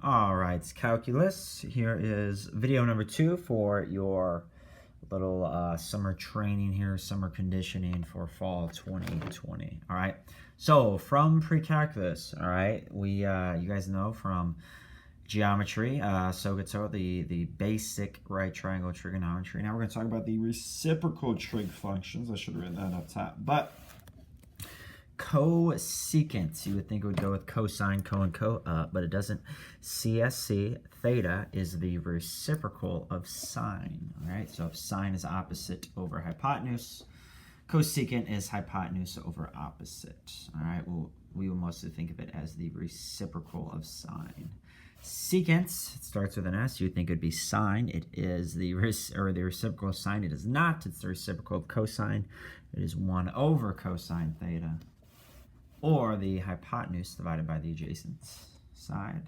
All right, it's calculus. Here is video number 2 for your little summer training here, summer conditioning for fall 2020. All right, so from pre-calculus, all right, you guys know from geometry, the basic right triangle trigonometry. Now we're going to talk about the reciprocal trig functions. I should have written that up top, but cosecant, you would think it would go with cosine, but it doesn't. CSC, theta, is the reciprocal of sine. All right, so if sine is opposite over hypotenuse, cosecant is hypotenuse over opposite. All right, well, we will mostly think of it as the reciprocal of sine. Secant, it starts with an S. You'd think it would be sine. It is the reciprocal of sine. It is not. It's the reciprocal of cosine. It is 1 over cosine theta, or the hypotenuse divided by the adjacent side.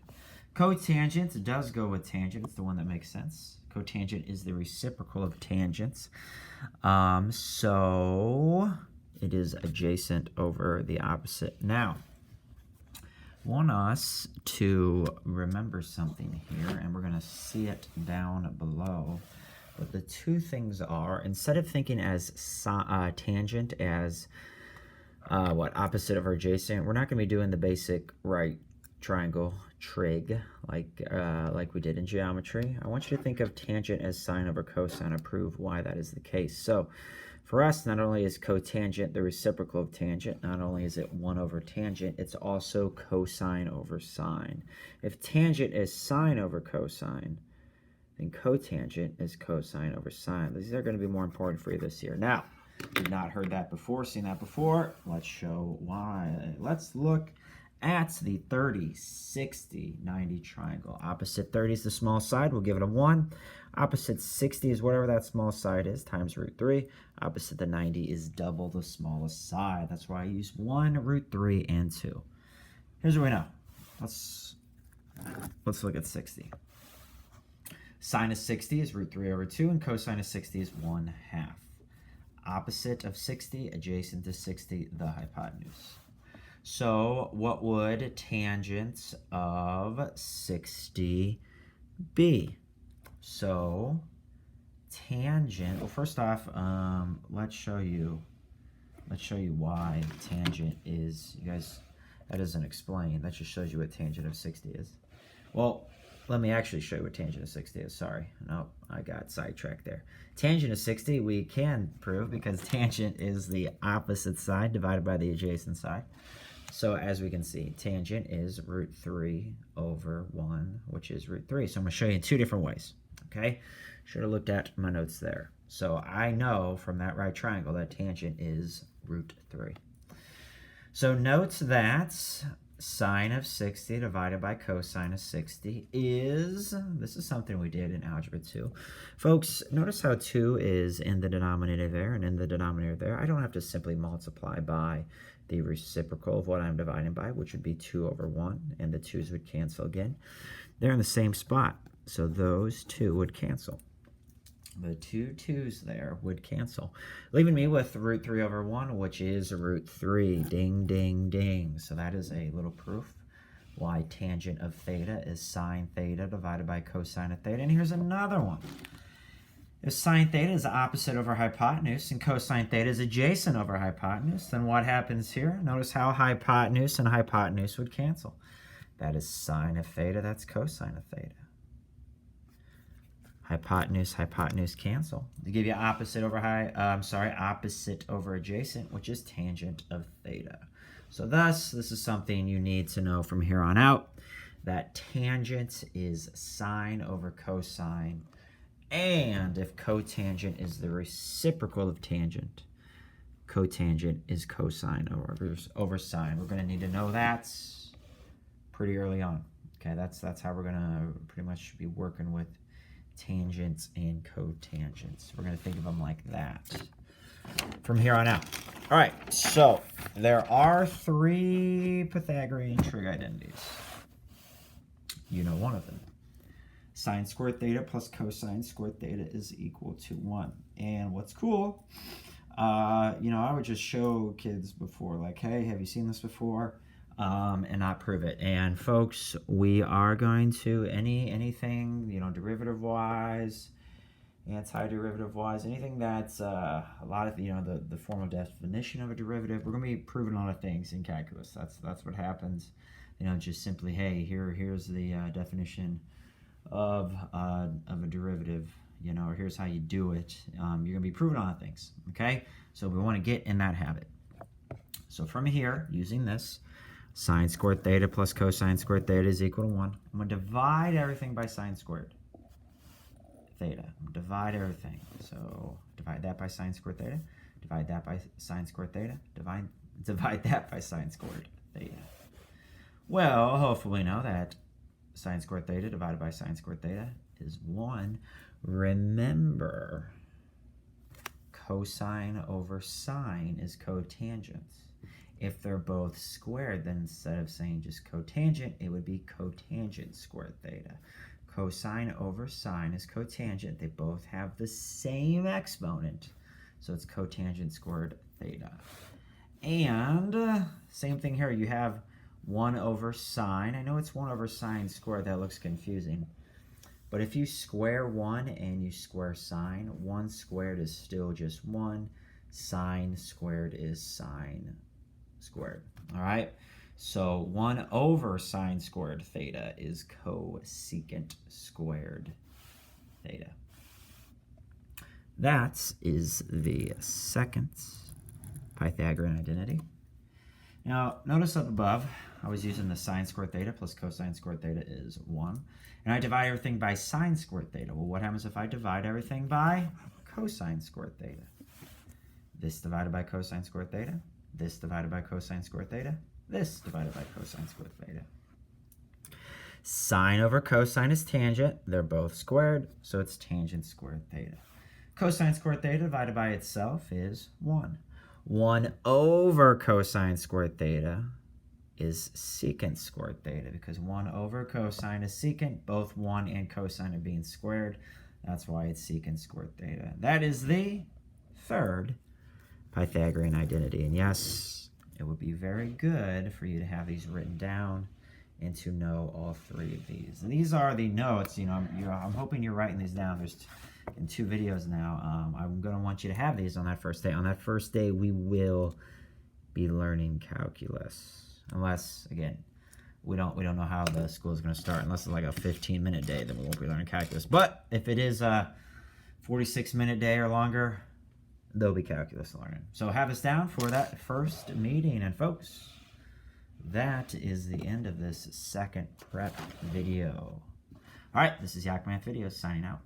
Cotangent does go with tangent. It's the one that makes sense. Cotangent is the reciprocal of tangents. So it is adjacent over the opposite. Now, I want us to remember something here, and we're going to see it down below. But the two things are, instead of thinking as tangent as opposite of our adjacent, we're not going to be doing the basic right triangle trig like we did in geometry. I want you to think of tangent as sine over cosine and prove why that is the case. So for us, not only is cotangent the reciprocal of tangent, not only is it 1 over tangent, it's also cosine over sine. If tangent is sine over cosine, then cotangent is cosine over sine. These are going to be more important for you this year. Now, you've not heard that before, seen that before. Let's show why. Let's look at the 30, 60, 90 triangle. Opposite 30 is the small side. We'll give it a 1. Opposite 60 is whatever that small side is, times root 3. Opposite the 90 is double the smallest side. That's why I use 1, root 3, and 2. Here's what we know. Let's look at 60. Sine of 60 is root 3 over 2, and cosine of 60 is 1/2. Opposite of 60, adjacent to 60, the hypotenuse. So what would tangent of 60 be? So tangent, well, first off, let's show you why tangent is, you guys, that doesn't explain, that just shows you what tangent of 60 is. Well, let me actually show you what tangent of 60 is. Sorry. Nope, I got sidetracked there. Tangent of 60 we can prove because tangent is the opposite side divided by the adjacent side. So as we can see, tangent is root 3 over 1, which is root 3. So I'm going to show you in 2 different ways. Okay? Should have looked at my notes there. So I know from that right triangle that tangent is root 3. So note that sine of 60 divided by cosine of 60 is, this is something we did in Algebra 2. Folks, notice how 2 is in the denominator there and in the denominator there. I don't have to simply multiply by the reciprocal of what I'm dividing by, which would be 2 over 1, and the 2's would cancel again. They're in the same spot, so those 2 would cancel. The 2 2's there would cancel, leaving me with root 3 over 1, which is root 3. Ding, ding, ding. So that is a little proof why tangent of theta is sine theta divided by cosine of theta. And here's another one. If sine theta is opposite over hypotenuse and cosine theta is adjacent over hypotenuse, then what happens here? Notice how hypotenuse and hypotenuse would cancel. That is sine of theta, that's cosine of theta. Hypotenuse, hypotenuse cancel. They give you opposite over opposite over adjacent, which is tangent of theta. So thus, this is something you need to know from here on out, that tangent is sine over cosine, and if cotangent is the reciprocal of tangent, cotangent is cosine over sine. We're going to need to know that pretty early on. Okay, that's how we're going to pretty much be working with tangents and cotangents. We're going to think of them like that from here on out. All right, so there are 3 Pythagorean trig identities. You know one of them. Sine squared theta plus cosine squared theta is equal to 1. And what's cool, I would just show kids before, like, hey, have you seen this before? and not prove it. And folks, we are going to anything, you know, derivative wise, antiderivative wise, anything that's a lot of, you know, the formal definition of a derivative, we're going to be proving a lot of things in calculus. That's what happens. You know, just simply, hey, here's the definition of a derivative, you know, or here's how you do it. You're going to be proving a lot of things, okay? So we want to get in that habit. So from here, using this, sine squared theta plus cosine squared theta is equal to 1. I'm going to divide everything by sine squared theta. Divide everything. So divide that by sine squared theta. Divide that by sine squared theta. Divide that by sine squared theta. Well, hopefully we know that sine squared theta divided by sine squared theta is 1. Remember, cosine over sine is cotangents. If they're both squared, then instead of saying just cotangent, it would be cotangent squared theta. Cosine over sine is cotangent. They both have the same exponent, so it's cotangent squared theta. And same thing here. You have 1 over sine. I know it's 1 over sine squared. That looks confusing. But if you square 1 and you square sine, 1 squared is still just 1. Sine squared is sine squared. All right? So 1 over sine squared theta is cosecant squared theta. That is the second Pythagorean identity. Now, notice up above, I was using the sine squared theta plus cosine squared theta is 1. And I divide everything by sine squared theta. Well, what happens if I divide everything by cosine squared theta? This divided by cosine squared theta. This divided by cosine squared theta. This divided by cosine squared theta. Sine over cosine is tangent. They're both squared, so it's tangent squared theta. Cosine squared theta divided by itself is 1. 1 over cosine squared theta is secant squared theta, because 1 over cosine is secant. Both 1 and cosine are being squared. That's why it's secant squared theta. That is the third Pythagorean identity. And yes, it would be very good for you to have these written down and to know all 3 of these. And these are the notes. You know, I'm hoping you're writing these down. There's in 2 videos now. I'm going to want you to have these on that first day. On that first day, we will be learning calculus. Unless, again, we don't know how the school is going to start. Unless it's like a 15-minute day, then we won't be learning calculus. But if it is a 46-minute day or longer, there'll be calculus learning. So have us down for that first meeting. And folks, that is the end of this second prep video. All right, this is Yak Math Videos signing out.